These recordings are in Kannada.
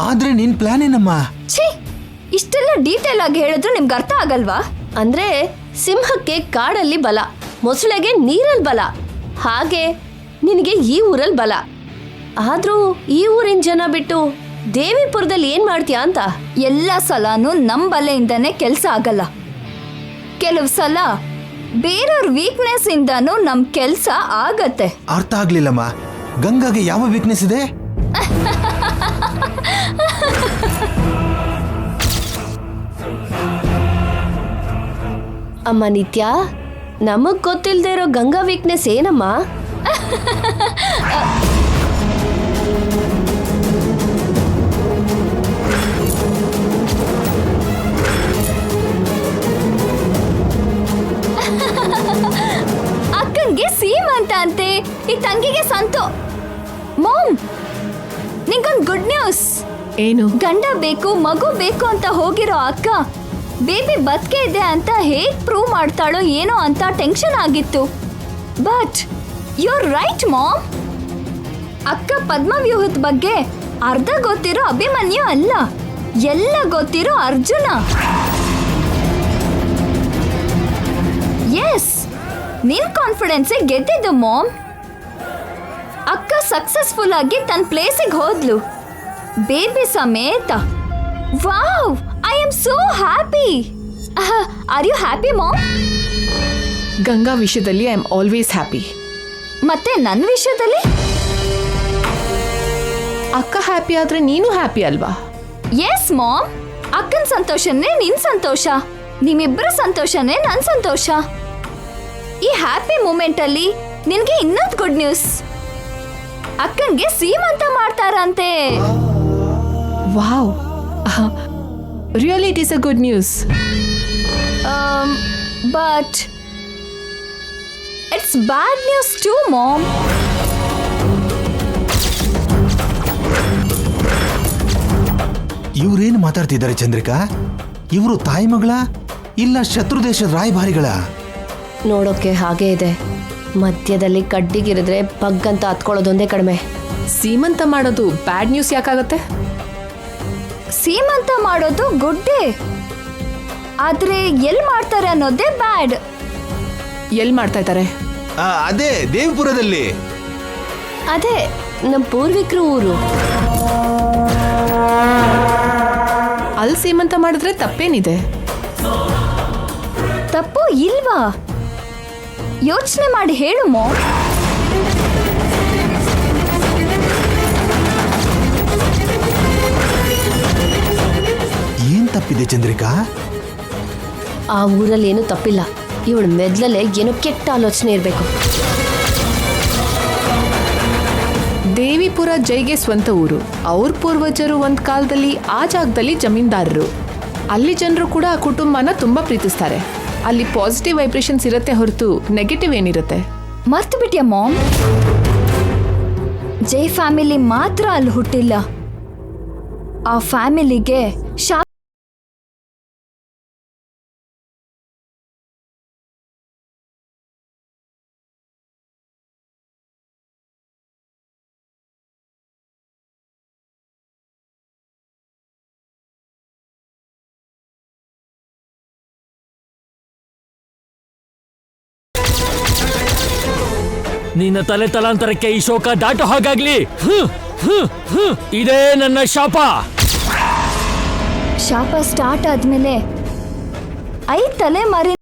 ಆದ್ರೆ ನಿನ್ ಪ್ಲಾನ್ ಏನಮ್ಮ? ಛೀ, ಇಷ್ಟೆಲ್ಲ ಡೀಟೇಲ್ ಆಗಿ ಹೇಳಿದ್ರು ನಿಮ್ಗೆ ಅರ್ಥ ಆಗಲ್ವಾ? ಅಂದ್ರೆ ಸಿಂಹಕ್ಕೆ ಕಾಡಲ್ಲಿ ಬಲ, ಮೊಸಳೆಗೆ ನೀರಲ್ಲಿ ಬಲ, ಹಾಗೆ ನಿನಗೆ ಈ ಊರಲ್ಲಿ ಬಲ. ಆದ್ರೂ ಈ ಊರಿನ ಜನ ಬಿಟ್ಟು ದೇವಿಪುರದಲ್ಲಿ ಏನ್ ಮಾಡ್ತೀಯಾ ಅಂತ. ಎಲ್ಲ ಸಲನೂ ನಮ್ ಬಲೆಯಿಂದಾನೇ ಕೆಲ್ಸ ಆಗಲ್ಲ. ಕೆಲವು ಸಲ ಬೇರೆಯವ್ರ ವೀಕ್ನೆಸ್ ಇಂದಾನು ನಮ್ ಕೆಲ್ಸ ಆಗತ್ತೆ. ಅರ್ಥ ಆಗ್ಲಿಲ್ಲಮ್ಮ. ಗಂಗಾಗೆ ಯಾವ ವೀಕ್ನೆಸ್ ಇದೆ? ಅಮ್ಮ ನಿತ್ಯ, ನಮಗ್ ಗೊತ್ತಿಲ್ದೇ ಇರೋ ಗಂಗಾ ವೀಕ್ನೆಸ್ ಏನಮ್ಮ? ಅಕ್ಕಂಗೆ ಸೀಮಂತ ಅಂತೆ, ಈ ತಂಗಿಗೆ ಸಂತು. ಮಾಮ್, ನಿಂಗೊಂದು ಗುಡ್ ನ್ಯೂಸ್. ಏನು? ಗಂಡ ಬೇಕು, ಮಗು ಬೇಕು ಅಂತ ಹೋಗಿರೋ ಅಕ್ಕ ಬೇಬಿ ಬದುಕೆ ಇದೆ ಅಂತ ಹೇಗ್ ಪ್ರೂವ್ ಮಾಡ್ತಾಳೋ ಏನೋ ಅಂತ ಟೆನ್ಷನ್ ಆಗಿತ್ತು. But you're right mom. ಅಕ್ಕ ಪದ್ಮವ್ಯೂಹದ ಬಗ್ಗೆ ಅರ್ಧ ಗೊತ್ತಿರೋ ಅಭಿಮನ್ಯು ಅಲ್ಲ, ಎಲ್ಲ ಗೊತ್ತಿರೋ ಅರ್ಜುನ. ಎಸ್, ನಿನ್ ಕಾನ್ಫಿಡೆನ್ಸ್ ಗೆದ್ದಿದ್ದು ಮಾಮ್. ಅಕ್ಕ ಸಕ್ಸಸ್ಫುಲ್ ಆಗಿ ತನ್ನ ಪ್ಲೇಸಿಗೆ ಹೋದ್ಲು, ಬೇಬಿ ಸಮೇತ. Wow, I am so happy. Are you happy mom? Ganga ವಿಷಯದಲ್ಲಿ ಐ ಆಮ್ ಆಲ್ವೇಸ್ ಹ್ಯಾಪಿ. ಮತ್ತೆ ನನ್ನ ವಿಷಯದಲ್ಲಿ? ಅಕ್ಕ ಹ್ಯಾಪಿ ಆದ್ರೆ ನೀನು ಹ್ಯಾಪಿ ಅಲ್ವಾ? ಎಸ್ ಮಾಮ್, ಅಕ್ಕನ ಸಂತೋಷನೇ ನಿನ್ ಸಂತೋಷ, ನಿಮ್ಮಿಬ್ಬರ ಸಂತೋಷನೇ ನನ್ನ ಸಂತೋಷ. ಈ ಹ್ಯಾಪಿ ಮೂಮೆಂಟ್ ಅಲ್ಲಿ ನಿನ್ಗೆ ಇನ್ನೊಂದು ಗುಡ್ ನ್ಯೂಸ್. ಅಕ್ಕನ್ಗೆ ಸೀಮಂತ ಮಾಡ್ತಾರಂತೆ. Wow, really it is a good news. But it's bad news to mom. ಇವ್ರೇನು ಮಾತಾಡ್ತಿದ್ದಾರೆ ಚಂದ್ರಿಕಾ? ಇವರು ತಾಯಿ ಮಗಳ ಇಲ್ಲ ಶತ್ರು ದೇಶದ ರಾಯಭಾರಿಗಳ? ನೋಡೋಕೆ ಹಾಗೆ ಇದೆ. ಮಧ್ಯದಲ್ಲಿ ಕಡ್ಡಿಗಿರಿದ್ರೆ ಬಗ್ಗಂತ ಹತ್ಕೊಳ್ಳೋದೊಂದೇ ಕಡಿಮೆ. ಸೀಮಂತ ಮಾಡೋದು ಬ್ಯಾಡ್ ನ್ಯೂಸ್ ಯಾಕಾಗತ್ತೆ? ಸೀಮಂತ ಮಾಡೋದು ಗುಡ್ಡೆ, ಆದ್ರೆ ಎಲ್ ಮಾಡ್ತಾರೆ ಅನ್ನೋದೇ ಬ್ಯಾಡ್. ಎಲ್ಲಿ ಮಾಡ್ತಾ ಇದ್ದಾರೆ? ಅದೇ ದೇವಿಪುರದಲ್ಲಿ. ಅದೇ ನಮ್ಮ ಪೂರ್ವಿಕರು ಊರು. ಅಲ್ಲಿ ಸೀಮಂತ ಮಾಡಿದ್ರೆ ತಪ್ಪೇನಿದೆ? ತಪ್ಪು ಇಲ್ವಾ? ಯೋಚನೆ ಮಾಡಿ ಹೇಳು ಮಾಮ್. ಏನ್ ತಪ್ಪಿದೆ ಚಂದ್ರಿಕಾ? ಆ ಊರಲ್ಲಿ ಏನೂ ತಪ್ಪಿಲ್ಲ. ಇವಳ ಮೆದ್ಲಲ್ಲೇ ಏನೋ ಕೆಟ್ಟ ಆಲೋಚನೆ ಇರಬೇಕು. ದೇವಿಪುರ ಜೈಗೆ ಸ್ವಂತ ಊರು. ಅವ್ರ ಪೂರ್ವಜರು ಒಂದ್ ಕಾಲದಲ್ಲಿ ಆ ಜಾಗದಲ್ಲಿ ಜಮೀನ್ದಾರರು. ಅಲ್ಲಿ ಜನರು ಕೂಡ ಆ ಕುಟುಂಬನ ತುಂಬಾ ಪ್ರೀತಿಸ್ತಾರೆ. ಅಲ್ಲಿ ಪಾಸಿಟಿವ್ ವೈಬ್ರೇಷನ್ಸ್ ಇರುತ್ತೆ ಹೊರತು ನೆಗೆಟಿವ್ ಏನಿರುತ್ತೆ? ಮರ್ತು ಬಿಟ್ಯಾ ಮಾಮ್? ಜೈ ಫ್ಯಾಮಿಲಿ ಮಾತ್ರ ಅಲ್ಲಿ ಹುಟ್ಟಿಲ್ಲ, ಆ ಫ್ಯಾಮಿಲಿಗೆ ನಿನ್ನ ತಲೆ ತಲಾಂತರಕ್ಕೆ ಈ ಶೋಕ ದಾಟೋ ಹಾಗಾಗ್ಲಿ. ಇದೇ ನನ್ನ ಶಾಪ. ಶಾಪ ಸ್ಟಾರ್ಟ್ ಆದ್ಮೇಲೆ 5 ತಲೆಮಾರಿ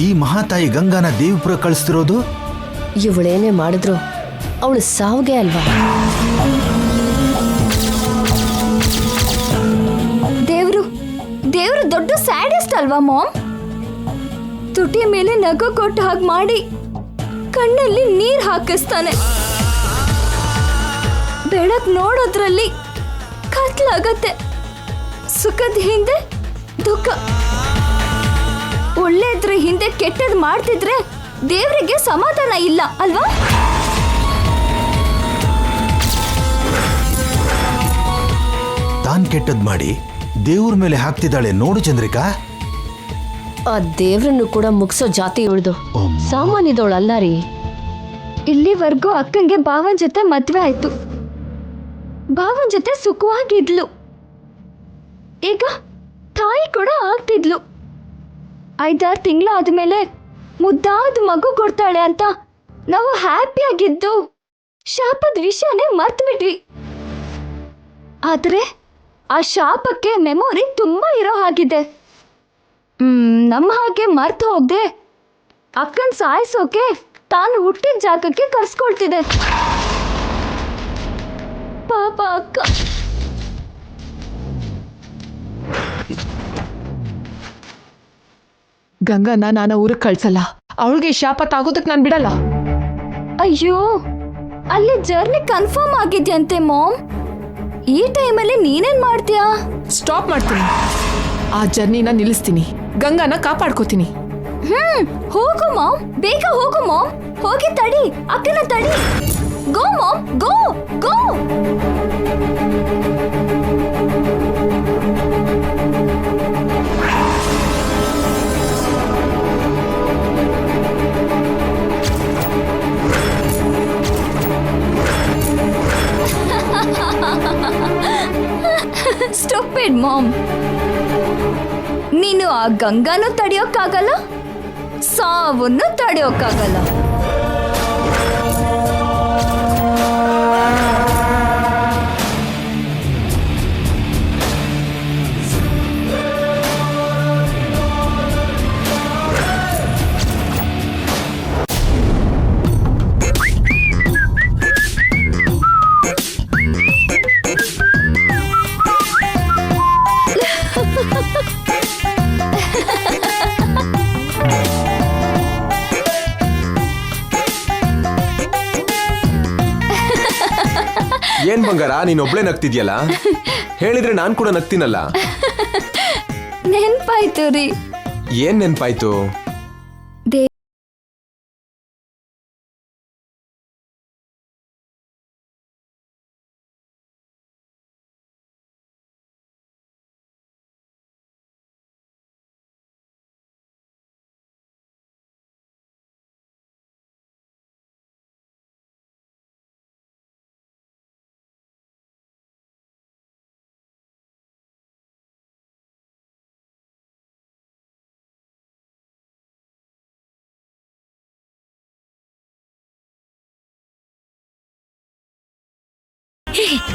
ಈ ಮಹಾತಾಯಿ ಗಂಗಾನ ದೇವಿಪುರ ಕಳಿಸ್ತಿರೋದು? ಇವಳೇನೇ ಮಾಡಿದ್ರು ಅವಳು ಸಾವುಗೆ ಅಲ್ವಾ? ದೇವ್ರು ದೇವ್ರು ದೊಡ್ಡ ಸ್ಯಾಡಿಸ್ಟ್ ಅಲ್ವಾ ಮಾಮ್? ತುಟಿ ಮೇಲೆ ನಗು ಕೊಟ್ಟು ಹಾಗೆ ಮಾಡಿ ಕಣ್ಣಲ್ಲಿ ನೀರ್ ಹಾಕಿಸ್ತಾನೆ. ಬೆಳಕ್ ನೋಡೋದ್ರಲ್ಲಿ ಕತ್ಲಾಗತ್ತೆ. ಸುಖದ ಹಿಂದೆ ದುಃಖ, ಒಳ್ಳೆದ್ರ ಹಿಂದೆ ಕೆಟ್ಟದ್ ಮಾಡ್ತಿದ್ರೆ ದೇವ್ರಿಗೆ ಸಮಾಧಾನ ಇಲ್ಲ ಅಲ್ವಾ? ತಾನ್ ಕೆಟ್ಟದ್ ಮಾಡಿ ದೇವ್ರ ಮೇಲೆ ಹಾಕ್ತಿದ್ದಾಳೆ ನೋಡು ಚಂದ್ರಿಕಾ. ಆ ದೇವ್ರನ್ನು ಕೂಡ ಮುಗಿಸೋ ಜಾತಿ ಇವಳ್ದು, ಸಾಮಾನ್ಯದವಳಲ್ಲ ರೀ. ಇಲ್ಲಿವರೆಗೂ ಅಕ್ಕಂಗೆ ಭಾವನ್ ಜೊತೆ ಮದ್ವೆ ಆಯ್ತು, ಭಾವನ್ ಜೊತೆ ಸುಖವಾಗಿದ್ಲು. ಈಗ ತಾಯಿ ಕೂಡ ಆಗ್ತಿದ್ಲು. 5-6 ತಿಂಗಳು ಆದ್ಮೇಲೆ ಮುದ್ದಾದ ಮಗು ಕೊಡ್ತಾಳೆ ಅಂತ ನಾವು ಹ್ಯಾಪಿಯಾಗಿದ್ದು ಶಾಪದ ವಿಷಯನೇ ಮರ್ತ್ಬಿಟ್ವಿ. ಆದ್ರೆ ಆ ಶಾಪಕ್ಕೆ ಮೆಮೊರಿ ತುಂಬಾ ಇರೋ ಹಾಗಿದೆ. ನಮ್ಮ ಹಾಗೆ ಮರ್ತು ಹೋಗದೆ ಅಕ್ಕನ್ ಸಾಯಿಸೋಕೆ ತಾನು ಹುಟ್ಟಿದ ಜಾಗಕ್ಕೆ ಕರ್ಸ್ಕೊಳ್ತಿದೆ. ಪಾಪ ಅಕ್ಕ. ಗಂಗನ ನಾನು ಊರಿಗೆ ಕಳ್ಸಲ್ಲ. ಅವಳಿಗೆ ಶಾಪ ತಾಗೋದಕ್ಕೆ ನಾನು ಬಿಡಲ್ಲ. ಅಯ್ಯೋ, ಅಲ್ಲಿ ಜರ್ನಿ ಕನ್ಫರ್ಮ್ ಆಗಿದ್ಯಂತೆ ಮಾಮ್. ಈ ಟೈಮಲ್ಲಿ ನೀನೇನ್ ಮಾಡ್ತೀಯಾ? ಸ್ಟಾಪ್ ಮಾಡ್ತೀನಿ. ಆ ಜರ್ನಿನ ನಿಲ್ಲಿಸ್ತೀನಿ. ಗಂಗಾನ ಕಾಪಾಡ್ಕೋತೀನಿ. ಹೋಗು ಮಾಮ್, ಬೇಗ ಹೋಗು ಮಾಮ್. ಹೋಗಿ ತಡಿ, ಅಕ್ಕನ ತಡಿ. Go mom, go go. Stupid mom. ನೀನು ಆ ಗಂಗಾನು ತಡೆಯೋಕ್ಕಾಗಲ್ಲ, ಸಾವನ್ನು ತಡೆಯೋಕ್ಕಾಗಲ್ಲ. ಏನ್ ಬಂಗಾರ, ನೀನ್ ಒಬ್ಳೆ ನಗ್ತಿದ್ಯಲ್ಲ? ಹೇಳಿದ್ರೆ ನಾನ್ ಕೂಡ ನಗ್ತೀನಲ್ಲ. ನೆನ್ಪಾಯ್ತು ರೀ. ಏನ್ ನೆನ್ಪಾಯ್ತು?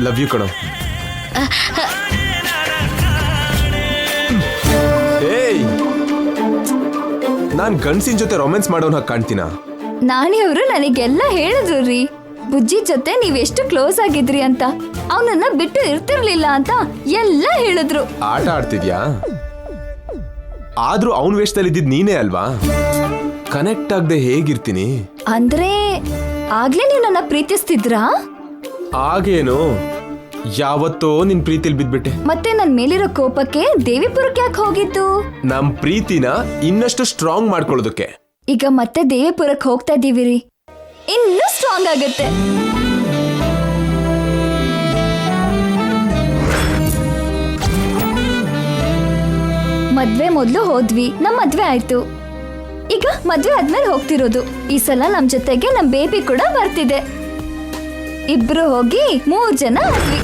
ಲವ್ ಯು ಕಣೋ. ಏಯ್, ನಾನ್ ಗಂಡ್ಸಿನ ಜೊತೆ ರೊಮ್ಯಾನ್ಸ್ ಮಾಡೋನ್ ಹಾಗೆ ಕಾಣ್ತೀನ? ನಾಣಿಯವರು ನನಗೆಲ್ಲ ಹೇಳಿದ್ರು ರೀ. ಬುಜ್ಜಿ ಜೊತೆ ನೀವೆಷ್ಟು ಕ್ಲೋಸ್ ಆಗಿದ್ರಿ ಅಂತ, ಅವನನ್ನ ಬಿಟ್ಟು ಇರ್ತಿರ್ಲಿಲ್ಲ ಅಂತ ಎಲ್ಲ ಹೇಳಿದ್ರು. ಆಟ ಆಡ್ತಿದ್ಯಾ? ಆದ್ರೂ ಅವನ್ ವೇಷದಲ್ಲಿ ಇದ್ದಿದ್ ನೀನೇ ಅಲ್ವಾ? ಕನೆಕ್ಟ್ ಆಗದೆ ಹೇಗಿರ್ತೀನಿ? ಅಂದ್ರೆ ಆಗ್ಲೇ ನೀವು ನನ್ನ ಪ್ರೀತಿಸ್ತಿದ್ರಾ? ಆಗೇನು, ಯಾವತ್ತೋ ನಿನ್ ಪ್ರೀತಿಲ್ ಬಿದ್ಬಿಟ್ಟೆ. ಮತ್ತೆ ನನ್ ಮೇಲಿರೋ ಕೋಪಕ್ಕೆ ದೇವಿಪುರಕ್ಕೆ ಯಾಕೆ ಹೋಗಿದ್ದು? ನಮ್ ಪ್ರೀತಿನ ಇನ್ನಷ್ಟು ಸ್ಟ್ರಾಂಗ್ ಮಾಡ್ಕೊಳ್ಳೋದಕ್ಕೆ. ಈಗ ಮತ್ತೆ ದೇವಿಪುರಕ್ಕೆ ಹೋಗ್ತಾ ಇದೀವಿ ರೀ, ಇನ್ನೂ ಸ್ಟ್ರಾಂಗ್ ಆಗತ್ತೆ. ಮದ್ವೆ ಮೊದ್ಲು ಹೋದ್ವಿ, ನಮ್ ಮದ್ವೆ ಆಯ್ತು. ಈಗ ಮದ್ವೆ ಆದ್ಮೇಲೆ ಹೋಗ್ತಿರೋದು. ಈ ಸಲ ನಮ್ ಜೊತೆಗೆ ನಮ್ ಬೇಬಿ ಕೂಡ ಬರ್ತಿದೆ. ಇಬ್ರು ಹೋಗಿ 3 ಜನ ಆದ್ವಿ.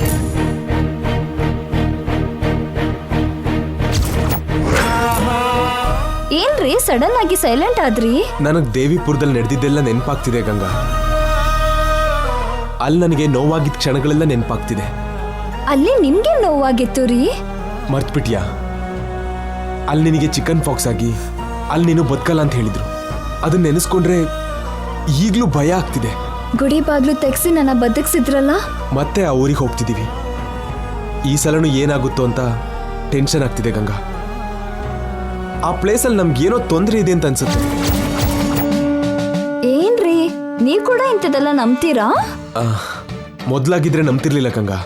ಏನ್ರಿ ಸಡನ್ ಆಗಿ ಸೈಲೆಂಟ್ ಆದ್ರಿ? ನನಗ್ ದೇವಿಪುರದಲ್ಲಿ ನಡೆದಿದ್ದೆಲ್ಲ ನೆನಪಾಗ್ತಿದೆ ಗಂಗಾ. ಅಲ್ಲಿ ನನಗೆ ನೋವಾಗಿದ್ದ ಕ್ಷಣಗಳೆಲ್ಲ ನೆನಪಾಗ್ತಿದೆ. ಅಲ್ಲಿ ನಿಮ್ಗೆ ನೋವಾಗಿತ್ತು ರೀ? ಮರ್ತ್ಬಿಟ್ಯಾ? ಅಲ್ಲಿ ನಿನಗೆ ಚಿಕನ್ ಪಾಕ್ಸ್ ಆಗಿ ಅಲ್ಲಿ ನೀನು ಬದುಕಲ್ಲ ಅಂತ ಹೇಳಿದ್ರು. ಅದನ್ನ ನೆನೆಸ್ಕೊಂಡ್ರೆ ಈಗಲೂ ಭಯ ಆಗ್ತಿದೆ. ಗುಡಿ ಬಾಗ್ಲು ತೆಗ್ಸಿ ನನ್ನ ಬದುಕ್ಸಿದ್ರಲ್ಲ. ಮತ್ತೆ ಆ ಊರಿಗೆ ಹೋಗ್ತಿದ್ದೀವಿ. ಈ ಸಲನೂ ಏನಾಗುತ್ತೋ ಅಂತ ಟೆನ್ಷನ್ ಆಗ್ತಿದೆ ಗಂಗಾ. ಆ ಪ್ಲೇಸಲ್ಲಿ ನಮ್ಗೇನೋ ತೊಂದರೆ ಇದೆ ಅಂತ ಅನ್ಸುತ್ತೆ. ಏನ್ರಿ ನೀವ್ ಕೂಡ ಇಂಥದೆಲ್ಲ ನಂಬ್ತೀರಾ? ಮೊದ್ಲಾಗಿದ್ರೆ ನಂಬ್ತಿರ್ಲಿಲ್ಲ ಗಂಗಾ.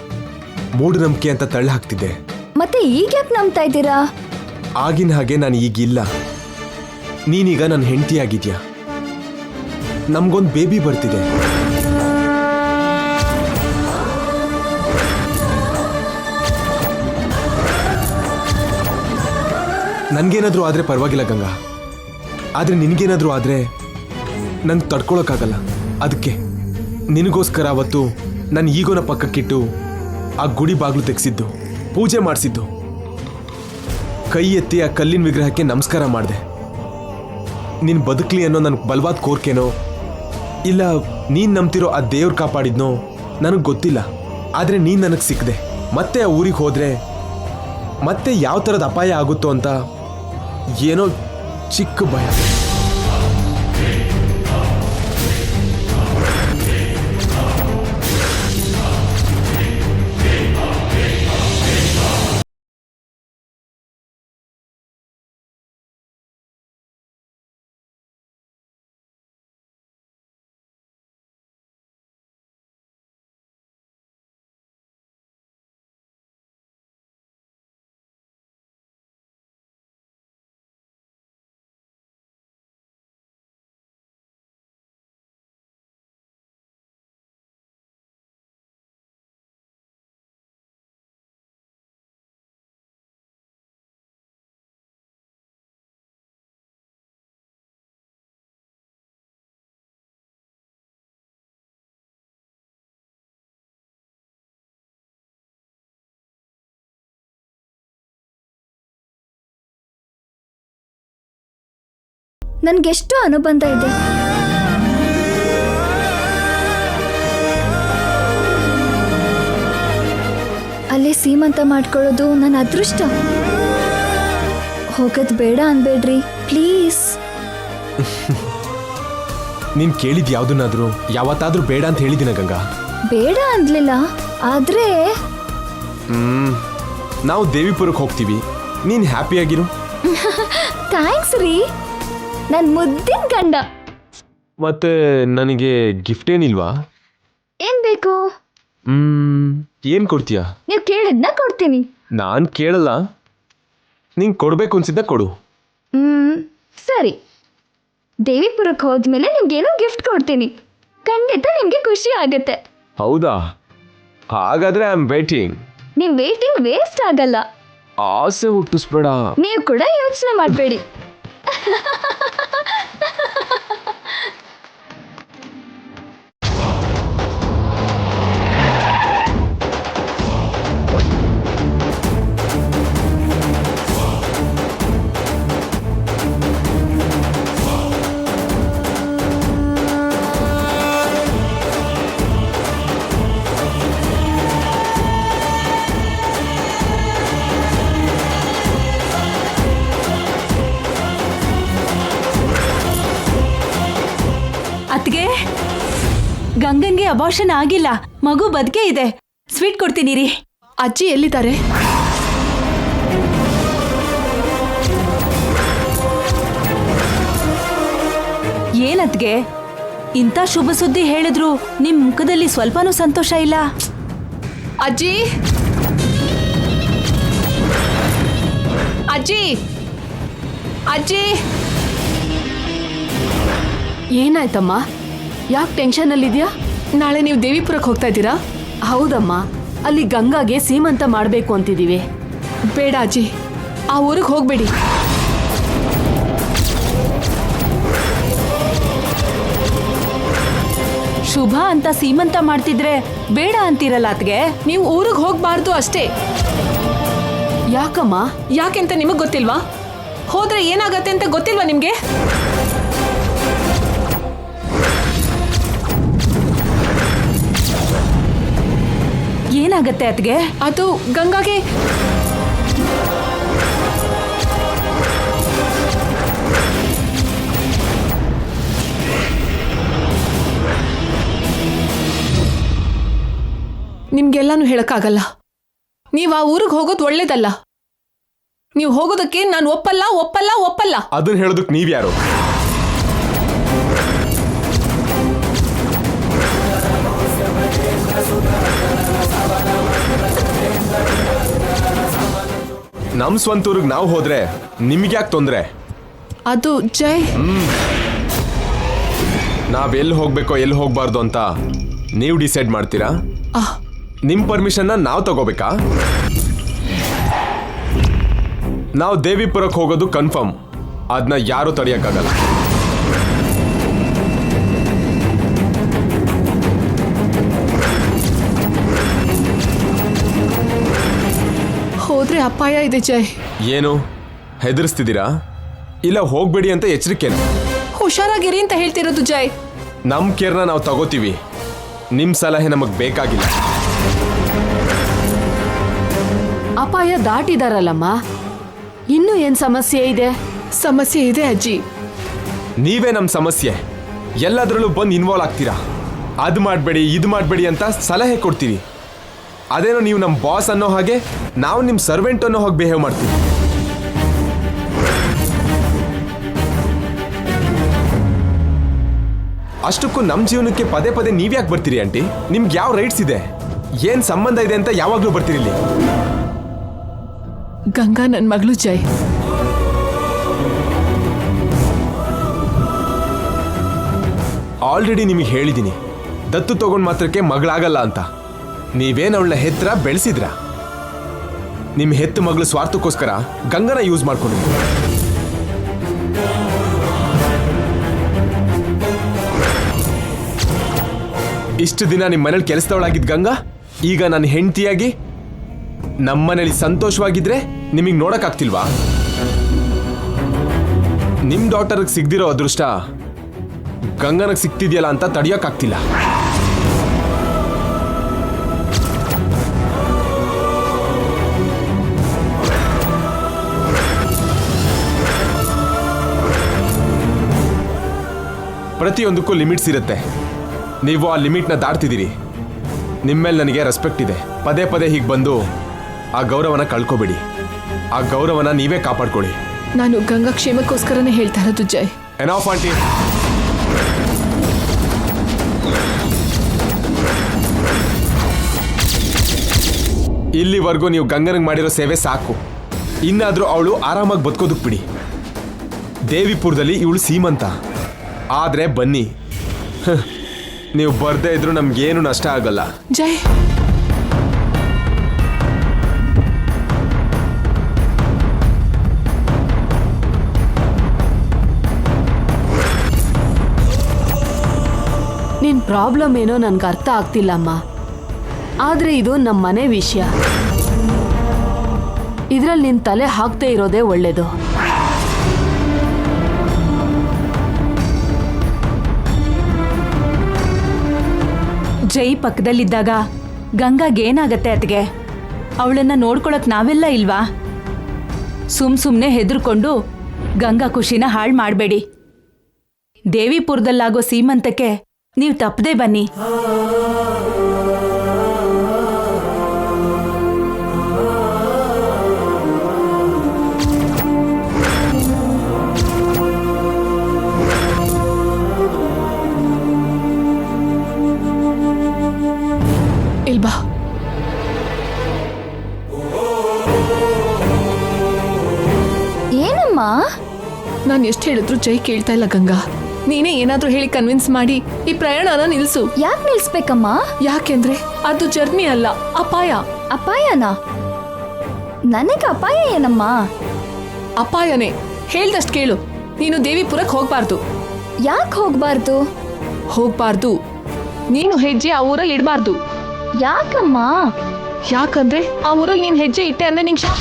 ಮೂಢನಂಬಿಕೆ ಅಂತ ತಳ್ಳಿ ಹಾಕ್ತಿದ್ದೆ. ಮತ್ತೆ ಈಗ ಯಾಕೆ ನಂಬ್ತಾ ಇದ್ದೀರಾ? ಆಗಿನ ಹಾಗೆ ನಾನು ಈಗಿಲ್ಲ. ನೀನೀಗ ನನ್ನ ಹೆಂಡತಿ ಆಗಿದ್ಯಾ. ನಮ್ಗೊಂದು ಬೇಬಿ ಬರ್ತಿದೆ. ನನ್ಗೇನಾದ್ರೂ ಆದ್ರೆ ಪರವಾಗಿಲ್ಲ ಗಂಗಾ, ಆದ್ರೆ ನಿನ್ಗೇನಾದ್ರೂ ಆದ್ರೆ ನಂಗೆ ತಡ್ಕೊಳಕ್ಕಾಗಲ್ಲ. ಅದಕ್ಕೆ ನಿನಗೋಸ್ಕರ ಅವತ್ತು ನನ್ನ ಈಗೋನ ಪಕ್ಕಕ್ಕಿಟ್ಟು ಆ ಗುಡಿ ಬಾಗ್ಲು ತೆಗೆಸಿದ್ದು, ಪೂಜೆ ಮಾಡಿಸಿದ್ದು, ಕೈ ಎತ್ತಿ ಆ ಕಲ್ಲಿನ ವಿಗ್ರಹಕ್ಕೆ ನಮಸ್ಕಾರ ಮಾಡಿದೆ. ನೀನು ಬದುಕಲಿ ಅನ್ನೋ ನನಗೆ ಬಲವಾದ ಕೋರ್ಕೆನೋ ಇಲ್ಲ ನೀನು ನಂಬ್ತಿರೋ ಆ ದೇವ್ರು ಕಾಪಾಡಿದ್ನೋ ನನಗೆ ಗೊತ್ತಿಲ್ಲ. ಆದರೆ ನೀನು ನನಗೆ ಸಿಕ್ಕದೆ. ಮತ್ತೆ ಆ ಊರಿಗೆ ಹೋದರೆ ಮತ್ತೆ ಯಾವ ಥರದ ಅಪಾಯ ಆಗುತ್ತೋ ಅಂತ ಏನೋ ಚಿಕ್ಕ ಭಯ. ನನ್ಗೆಷ್ಟು ಅನುಬಂಧ ಇದೆ. ಅಲ್ಲೇ ಸೀಮಂತ ಮಾಡ್ಕೊಳ್ಳೋದು ನನ್ನ ಅದೃಷ್ಟ. ಹೋಗೋದು ಬೇಡ ಅನ್ಬೇಡ್ರಿ ಪ್ಲೀಸ್. ನೀನು ಕೇಳಿದ್ ಯಾವ್ದನ್ನಾದ್ರೂ ಯಾವತ್ತಾದ್ರೂ ಬೇಡ ಅಂತ ಹೇಳಿದಿನ ಗಂಗಾ? ಬೇಡ ಅನ್ಲಿಲ್ಲ, ಆದ್ರೆ ನಾವು ದೇವಿಪುರಕ್ಕೆ ಹೋಗ್ತೀವಿ. ನೀನು ಹ್ಯಾಪಿಯಾಗಿರು. ಥ್ಯಾಂಕ್ಸ್ ರೀ, ನನ್ ಮುದ್ದಿನ ಗಂಡ. ಮತ್ತೆ ನನಗೆ ಗಿಫ್ಟ್ ಏನಿಲ್ವಾ? ಏನ್ ಬೇಕು? ಏನ್ ಕೊಡ್ತೀಯಾ? ನೀವು ಕೇಳಿದ್ನ ಕೊಡ್ತೀನಿ. ನಾನು ಕೇಳಲ್ಲ, ನಿಂಗೆ ಕೊಡ್ಬೇಕು ಅನ್ಸಿದ್ದ ಕೊಡು. ಸರಿ, ದೇವಿಪುರಕ್ಕೆ ಹೋದ್ಮೇಲೆ ನಿಮ್ಗೇನೋ ಗಿಫ್ಟ್ ಕೊಡ್ತೀನಿ. ಖಂಡಿತ ನಿಮ್ಗೆ ಖುಷಿ ಆಗುತ್ತೆ. ಹೌದಾ? ಹಾಗಾದ್ರೆ ಐ ಆಮ್ ವೇಟಿಂಗ್. ನಿಮ್ ವೇಟಿಂಗ್ ವೇಸ್ಟ್ ಆಗಲ್ಲ. ಆಸೆ ಹುಟ್ಟಿಸ್ಬೇಡ. ನೀವು ಕೂಡ ಯೋಚನೆ ಮಾಡಬೇಡಿ. ಅತ್ಗೆ, ಗಂಗನ್ಗೆ ಅಬಾರ್ಷನ್ ಆಗಿಲ್ಲ, ಮಗು ಬದುಕೇ ಇದೆ. ಸ್ವೀಟ್ ಕೊಡ್ತೀನಿ ರೀ. ಅಜ್ಜಿ ಎಲ್ಲಿದ್ದಾರೆ? ಏನತ್ಗೆ, ಇಂಥ ಶುಭ ಸುದ್ದಿ ಹೇಳಿದ್ರು ನಿಮ್ ಮುಖದಲ್ಲಿ ಸ್ವಲ್ಪನೂ ಸಂತೋಷ ಇಲ್ಲ. ಅಜ್ಜಿ, ಅಜ್ಜಿ, ಅಜ್ಜಿ. ಏನಾಯ್ತಮ್ಮ? ಯಾಕೆ ಟೆನ್ಷನ್ನಲ್ಲಿದ್ಯಾ? ನಾಳೆ ನೀವು ದೇವಿಪುರಕ್ಕೆ ಹೋಗ್ತಾ ಇದ್ದೀರಾ? ಹೌದಮ್ಮ, ಅಲ್ಲಿ ಗಂಗಾಗೆ ಸೀಮಂತ ಮಾಡಬೇಕು ಅಂತಿದ್ದೀವಿ. ಬೇಡ ಅಜ್ಜಿ, ಆ ಊರಿಗೆ ಹೋಗ್ಬೇಡಿ. ಶುಭ ಅಂತ ಸೀಮಂತ ಮಾಡ್ತಿದ್ರೆ ಬೇಡ ಅಂತೀರಲ್ಲ ಅತ್ಗೆ. ನೀವು ಊರಿಗೆ ಹೋಗ್ಬಾರ್ದು ಅಷ್ಟೇ. ಯಾಕಮ್ಮ? ಯಾಕೆಂತ ನಿಮಗ್ ಗೊತ್ತಿಲ್ವಾ? ಹೋದ್ರೆ ಏನಾಗತ್ತೆ ಅಂತ ಗೊತ್ತಿಲ್ವಾ ನಿಮ್ಗೆ? ಏನಾಗತ್ತೆ ಅತ್ಗೆ? ಅದು ಗಂಗಾಗೆ ನಿಮ್ಗೆಲ್ಲಾನು ಹೇಳಕ್ಕಾಗಲ್ಲ. ನೀವು ಆ ಊರಿಗೆ ಹೋಗೋದು ಒಳ್ಳೇದಲ್ಲ. ನೀವು ಹೋಗೋದಕ್ಕೆ ನಾನು ಒಪ್ಪಲ್ಲ ಒಪ್ಪಲ್ಲ ಒಪ್ಪಲ್ಲ. ಅದನ್ನ ಹೇಳೋದಕ್ಕೆ ನೀವ್ಯಾರು? ನಮ್ ಸ್ವಂತ ಊರಿಗೆ ನಾವು ಹೋದ್ರೆ ನಿಮ್ಗ್ಯಾಕೆ ತೊಂದ್ರೆ? ಅದು ಜೈ, ನಾವೆಲ್ಲಿ ಹೋಗ್ಬೇಕೋ ಎಲ್ಲಿ ಹೋಗ್ಬಾರ್ದು ಅಂತ ನೀವು ಡಿಸೈಡ್ ಮಾಡ್ತೀರಾ? ನಿಮ್ ಪರ್ಮಿಷನ್ನ ನಾವು ತಗೋಬೇಕಾ? ನಾವು ದೇವಿಪುರಕ್ಕೆ ಹೋಗೋದು ಕನ್ಫರ್ಮ್. ಅದನ್ನ ಯಾರು ತಡೆಯಕ್ಕಾಗಲ್ಲ. ಹೋದ್ರೆ ಅಪಾಯ ಇದೆ ಜೈ. ಏನು ಹೆದರ್ಸ್ತಿದ್ದೀರಾ? ಇಲ್ಲ ಹೋಗ್ಬೇಡಿ ಅಂತ ಎಚ್ಚರಿಕೆನು? ಹುಷಾರಾಗಿರಿ ಅಂತ ಹೇಳ್ತಿರೋದು ಜೈ. ನಮ್ ಕೇರ್ನ ನಾವು ತಗೋತೀವಿ. ನಿಮ್ ಸಲಹೆ ನಮಗ್ ಬೇಕಾಗಿಲ್ಲ. ಅಪಾಯ ದಾಟಿದಾರಲ್ಲಮ್ಮ, ಇನ್ನೂ ಏನ್ ಸಮಸ್ಯೆ ಇದೆ? ಸಮಸ್ಯೆ ಇದೆ ಅಜ್ಜಿ. ನೀವೇ ನಮ್ ಸಮಸ್ಯೆ. ಎಲ್ಲದರಲ್ಲೂ ಬಂದು ಇನ್ವಾಲ್ವ್ ಆಗ್ತೀರಾ. ಅದು ಮಾಡಬೇಡಿ ಇದು ಮಾಡಬೇಡಿ ಅಂತ ಸಲಹೆ ಕೊಡ್ತೀವಿ. ಅದೇನೋ ನೀವು ನಮ್ಮ ಬಾಸ್ ಅನ್ನೋ ಹಾಗೆ ನಾವು ನಿಮ್ಮ ಸರ್ವೆಂಟ್ ಅನ್ನೋ ಹಾಗೆ ಬಿಹೇವ್ ಮಾಡ್ತೀವಿ. ಅಷ್ಟಕ್ಕೂ ನಮ್ಮ ಜೀವನಕ್ಕೆ ಪದೇ ಪದೇ ನೀವ್ಯಾಕೆ ಬರ್ತೀರಿ ಆಂಟಿ? ನಿಮ್ಗೆ ಯಾವ ರೈಟ್ಸ್ ಇದೆ? ಏನ್ ಸಂಬಂಧ ಇದೆ ಅಂತ ಯಾವಾಗ್ಲೂ ಬರ್ತೀರಿ ಇಲ್ಲಿ? ಗಂಗಾ ನನ್ನ ಮಗಳು ಜೈ. ಆಲ್ರೆಡಿ ನಿಮಗೆ ಹೇಳಿದ್ದೀನಿ, ದತ್ತು ತಗೊಂಡ್ ಮಾತ್ರಕ್ಕೆ ಮಗಳಾಗಲ್ಲ ಅಂತ. ನೀವೇನು ಅವಳನ್ನ ಹೆತ್ರ ಬೆಳೆಸಿದ್ರ? ನಿಮ್ಮ ಹೆತ್ತ ಮಗಳು ಸ್ವಾರ್ಥಕ್ಕೋಸ್ಕರ ಗಂಗನ ಯೂಸ್ ಮಾಡ್ಕೊಂಡಿದ್ರು. ಇಷ್ಟು ದಿನ ನಿಮ್ಮ ಮನೇಲಿ ಕೆಲಸದವಳಾಗಿದ್ದ ಗಂಗಾ ಈಗ ನನ್ನ ಹೆಂಡತಿಯಾಗಿ ನಮ್ಮನೇಲಿ ಸಂತೋಷವಾಗಿದ್ರೆ ನಿಮಗೆ ನೋಡಕ್ಕಾಗ್ತಿಲ್ವಾ? ನಿಮ್ಮ ಡಾಟರ್ಗೆ ಸಿಗದಿರೋ ಅದೃಷ್ಟ ಗಂಗನಿಗೆ ಸಿಗ್ತಿದೆಯಲ್ಲ ಅಂತ ತಡೆಯೋಕ್ಕಾಗ್ತಿಲ್ಲ. ಪ್ರತಿಯೊಂದಕ್ಕೂ ಲಿಮಿಟ್ಸ್ ಇರುತ್ತೆ. ನೀವು ಆ ಲಿಮಿಟ್ನ ದಾಟ್ತಿದ್ದೀರಿ. ನಿಮ್ಮ ಮೇಲೆ ನನಗೆ ರೆಸ್ಪೆಕ್ಟ್ ಇದೆ. ಪದೇ ಪದೇ ಹೀಗೆ ಬಂದು ಆ ಗೌರವನ ಕಳ್ಕೊಬೇಡಿ. ಆ ಗೌರವನ ನೀವೇ ಕಾಪಾಡ್ಕೊಳ್ಳಿ. ನಾನು ಗಂಗಾ ಕ್ಷೇಮಕ್ಕೋಸ್ಕರನೇ ಹೇಳ್ತಾ ಇರೋದು ಜೈ. Enough aunty. ಇಲ್ಲಿವರೆಗೂ ನೀವು ಗಂಗನಿಗೆ ಮಾಡಿರೋ ಸೇವೆ ಸಾಕು. ಇನ್ನಾದರೂ ಅವಳು ಆರಾಮಾಗಿ ಬದುಕೋದಕ್ಕೆ ಬಿಡಿ. ದೇವಿಪುರದಲ್ಲಿ ಇವಳು ಸೀಮಂತ. ಆದರೆ ಬನ್ನಿ, ನೀವು ಬರ್ದೇ ಇದ್ರೂ ನಮ್ಗೇನು ನಷ್ಟ ಆಗಲ್ಲ. ಜೈ, ನಿನ್ ಪ್ರಾಬ್ಲಮ್ ಏನೋ ನನ್ಗೆ ಅರ್ಥ ಆಗ್ತಿಲ್ಲಮ್ಮ. ಆದ್ರೆ ಇದು ನಮ್ಮ ಮನೆ ವಿಷಯ. ಇದ್ರಲ್ಲಿ ನಿನ್ ತಲೆ ಹಾಕ್ದೇ ಇರೋದೇ ಒಳ್ಳೇದು. ಜೈ ಪಕ್ಕದಲ್ಲಿದ್ದಾಗ ಗಂಗಾಗೇನಾಗತ್ತೆ ಅತ್ಗೆ? ಅವಳನ್ನ ನೋಡ್ಕೊಳಕ್ ನಾವೆಲ್ಲ ಇಲ್ವಾ? ಸುಮ್ನೆ ಹೆದರ್ಕೊಂಡು ಗಂಗಾ ಖುಷಿನ ಹಾಳು ಮಾಡಬೇಡಿ. ದೇವಿಪುರದಲ್ಲಾಗೋ ಸೀಮಂತಕ್ಕೆ ನೀವು ತಪ್ಪದೇ ಬನ್ನಿ. ಇಲ್ಬಾ. ಏನಮ್ಮ? ನಾನು ಎಷ್ಟು ಹೇಳಿದ್ರು ಜೈ ಕೇಳ್ತಾ ಇಲ್ಲ ಗಂಗಾ. ನೀನೇ ಏನಾದ್ರೂ ಹೇಳಿ ಕನ್ವಿನ್ಸ್ ಮಾಡಿ ಈ ಪ್ರಯಾಣನ ನಿಲ್ಸು. ಯಾಕೆ ನಿಲ್ಸ್ಬೇಕಮ್ಮ? ಯಾಕೆಂದ್ರೆ ಅದು ಜರ್ನಿ ಅಲ್ಲ, ಅಪಾಯ. ಅಪಾಯನಾ? ನನಗೆ ಅಪಾಯ ಏನಮ್ಮ? ಅಪಾಯನೇ. ಹೇಳ್ದಷ್ಟು ಕೇಳು. ನೀನು ದೇವಿಪುರಕ್ಕೆ ಹೋಗ್ಬಾರ್ದು. ಯಾಕೆ ಹೋಗ್ಬಾರ್ದು? ಹೋಗ್ಬಾರ್ದು. ನೀನು ಹೆಜ್ಜೆ ಆ ಊರಲ್ಲಿ ಇಡಬಾರ್ದು. ಯಾಕಮ್ಮ? ಯಾಕಂದ್ರೆ ಆ ಊರಲ್ಲಿ ನೀನ್ ಹೆಜ್ಜೆ ಇಟ್ಟೆ ಅಂದ್ರೆ ನಿಂಗೆ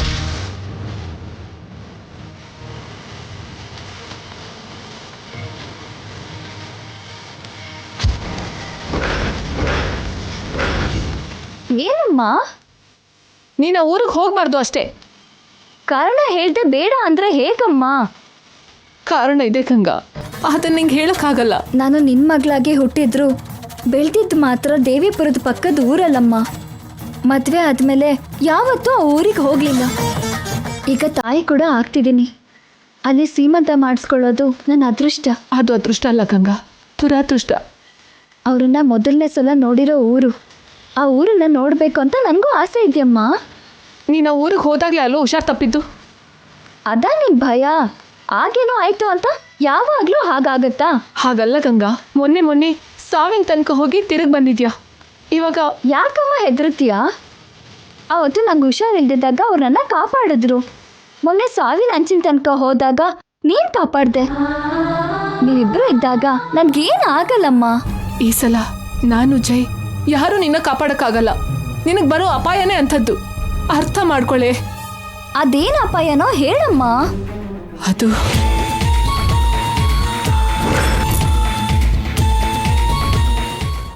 ಏನಮ್ಮ? ನೀನು ಆ ಊರಿಗೆ ಹೋಗ್ಬಾರ್ದು ಅಷ್ಟೇ. ಕಾರಣ ಹೇಳ್ದೆ ಬೇಡ ಅಂದ್ರೆ ಹೇಗಮ್ಮ? ಕಾರಣ ಇದೆ ಗಂಗಾ, ಅದನ್ನ ನಿಂಗೆ ಹೇಳಕ್ಕಾಗಲ್ಲ. ನಾನು ನಿನ್ ಮಗಳಾಗಿ ಹುಟ್ಟಿದ್ರು ಬೆಳೆದಿದ್ದು ಮಾತ್ರ ದೇವಿಪುರದ ಪಕ್ಕದ ಊರಲ್ಲಮ್ಮ. ಮದ್ವೆ ಆದ್ಮೇಲೆ ಯಾವತ್ತೂ ಆ ಊರಿಗೆ ಹೋಗ್ಲಿಲ್ಲ. ಈಗ ತಾಯಿ ಕೂಡ ಆಗ್ತಿದ್ದೀನಿ. ಅಲ್ಲಿ ಸೀಮಂತ ಮಾಡಿಸ್ಕೊಳ್ಳೋದು ನನ್ನ ಅದೃಷ್ಟ. ಅದು ಅದೃಷ್ಟ ಅಲ್ಲ ಗಂಗಾ, ದುರಾದೃಷ್ಟ. ಅವ್ರನ್ನ ಮೊದಲನೇ ಸಲ ನೋಡಿರೋ ಊರು. ಆ ಊರನ್ನ ನೋಡಬೇಕು ಅಂತ ನನಗೂ ಆಸೆ ಇದೆಯಮ್ಮ. ನೀನು ಆ ಊರಿಗೆ ಹೋದಾಗಲೇ ಅಲ್ಲೋ ಹುಷಾರ್ ತಪ್ಪಿದ್ದು. ಅದಾ ನಿನ್ ಭಯ? ಆಗೇನೋ ಆಯ್ತು ಅಂತ ಯಾವಾಗಲೂ ಹಾಗಾಗತ್ತಾ? ಹಾಗಲ್ಲ ಗಂಗಾ, ಮೊನ್ನೆ ಸಾವಿನ ತನಕ ಹೋಗಿ ತಿರುಗಿ ಬಂದಿದ್ಯಾ. ಇವಾಗ ಯಾಕಮ್ಮ ಹೆದರ್ತೀಯಾ? ಅವತ್ತು ನಂಗೆ ಹುಷಾರಿಲ್ದಿದ್ದಾಗ ಅವ್ರು ನನ್ನ ಕಾಪಾಡಿದ್ರು. ಮೊನ್ನೆ ಸಾವಿನ ಅಂಚಿನ ತನಕ ಹೋದಾಗ ನೀನು ಕಾಪಾಡ್ದೆ. ನೀವಿಬ್ರು ಇದ್ದಾಗ ನನ್ಗೇನು ಆಗಲ್ಲಮ್ಮ. ಈ ಸಲ ನಾನು ಜೈ ಯಾರೂ ನಿನ್ನ ಕಾಪಾಡೋಕ್ಕಾಗಲ್ಲ. ನಿನಗೆ ಬರೋ ಅಪಾಯನೇ ಅಂಥದ್ದು, ಅರ್ಥ ಮಾಡ್ಕೊಳ್ಳೆ. ಅದೇನು ಅಪಾಯನೋ ಹೇಳಮ್ಮ. ಅದು